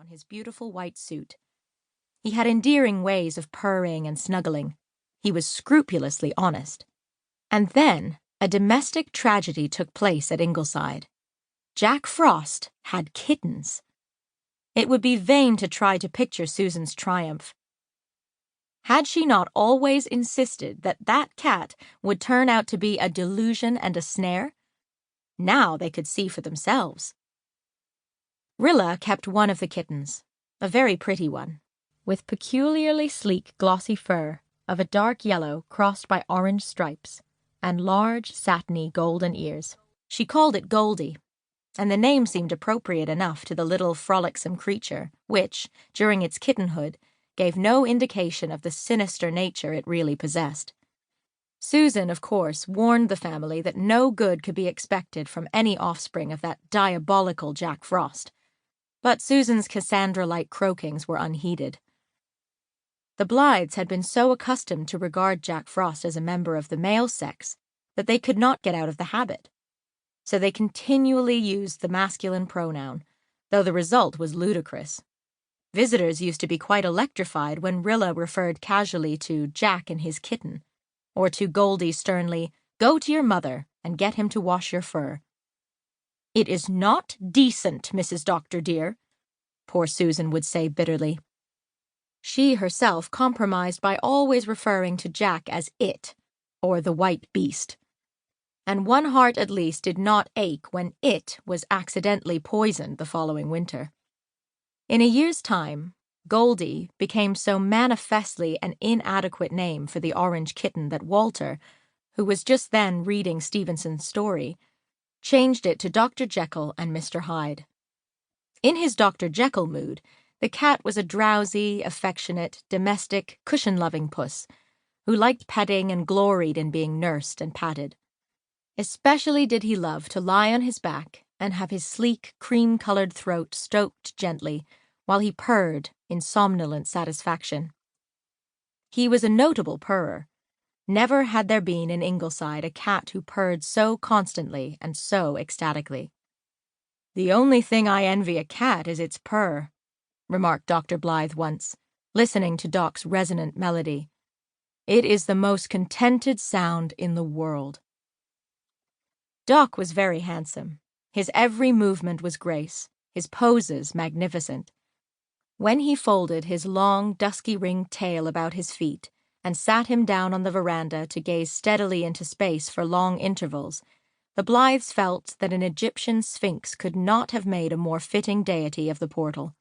on his beautiful white suit. He had endearing ways of purring and snuggling. He was scrupulously honest. And then a domestic tragedy took place at Ingleside. Jack Frost had kittens. It would be vain to try to picture Susan's triumph. Had she not always insisted that that cat would turn out to be a delusion and a snare? Now they could see for themselves. Rilla kept one of the kittens, a very pretty one, with peculiarly sleek glossy fur of a dark yellow crossed by orange stripes, and large satiny golden ears. She called it Goldie, and the name seemed appropriate enough to the little frolicsome creature, which, during its kittenhood, gave no indication of the sinister nature it really possessed. Susan, of course, warned the family that no good could be expected from any offspring of that diabolical Jack Frost, but Susan's Cassandra-like croakings were unheeded. The Blythes had been so accustomed to regard Jack Frost as a member of the male sex that they could not get out of the habit. So they continually used the masculine pronoun, though the result was ludicrous. Visitors used to be quite electrified when Rilla referred casually to Jack and his kitten, or to Goldie sternly, "Go to your mother and get him to wash your fur." "It is not decent, Mrs. Doctor dear," poor Susan would say bitterly. She herself compromised by always referring to Jack as it, or the white beast. And one heart at least did not ache when it was accidentally poisoned the following winter. In a year's time, Goldie became so manifestly an inadequate name for the orange kitten that Walter, who was just then reading Stevenson's story, changed it to Dr. Jekyll and Mr. Hyde. In his Dr. Jekyll mood, the cat was a drowsy, affectionate, domestic, cushion-loving puss who liked petting and gloried in being nursed and patted. Especially did he love to lie on his back and have his sleek, cream-colored throat stroked gently while he purred in somnolent satisfaction. He was a notable purrer. Never had there been in Ingleside a cat who purred so constantly and so ecstatically. "The only thing I envy a cat is its purr," remarked Dr. Blythe once, listening to Doc's resonant melody. "It is the most contented sound in the world." Doc was very handsome. His every movement was grace, his poses magnificent. When he folded his long, dusky-ringed tail about his feet and sat him down on the veranda to gaze steadily into space for long intervals, the Blythes felt that an Egyptian sphinx could not have made a more fitting deity of the portal.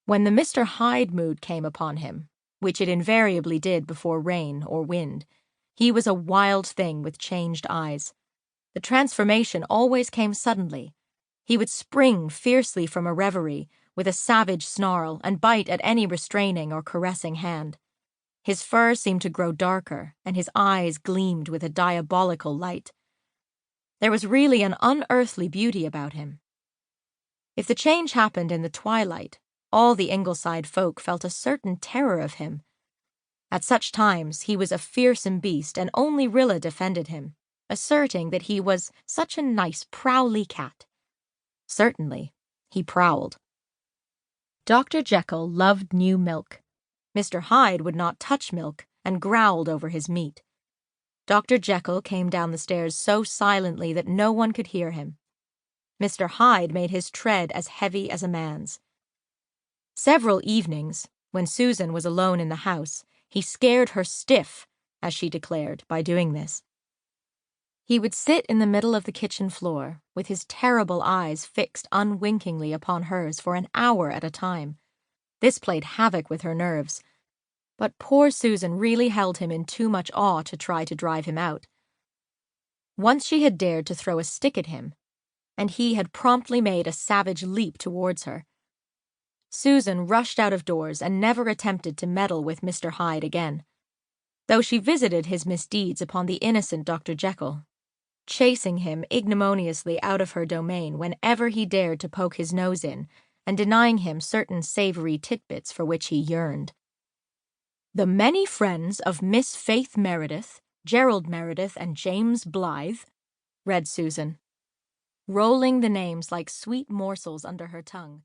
When the Mr. Hyde mood came upon him, which it invariably did before rain or wind, he was a wild thing with changed eyes. The transformation always came suddenly. He would spring fiercely from a reverie with a savage snarl and bite at any restraining or caressing hand. His fur seemed to grow darker, and his eyes gleamed with a diabolical light. There was really an unearthly beauty about him. If the change happened in the twilight, all the Ingleside folk felt a certain terror of him. At such times he was a fearsome beast, and only Rilla defended him, asserting that he was such a nice prowly cat. Certainly, he prowled. Dr. Jekyll loved new milk. Mr. Hyde would not touch milk and growled over his meat. Dr. Jekyll came down the stairs so silently that no one could hear him. Mr. Hyde made his tread as heavy as a man's. Several evenings, when Susan was alone in the house, he scared her stiff, as she declared, by doing this. He would sit in the middle of the kitchen floor, with his terrible eyes fixed unwinkingly upon hers for an hour at a time. This played havoc with her nerves, but poor Susan really held him in too much awe to try to drive him out. Once she had dared to throw a stick at him, and he had promptly made a savage leap towards her. Susan rushed out of doors and never attempted to meddle with Mr. Hyde again, though she visited his misdeeds upon the innocent Dr. Jekyll, chasing him ignominiously out of her domain whenever he dared to poke his nose in, and denying him certain savory titbits for which he yearned. "The many friends of Miss Faith Meredith, Gerald Meredith, and James Blythe," read Susan, rolling the names like sweet morsels under her tongue,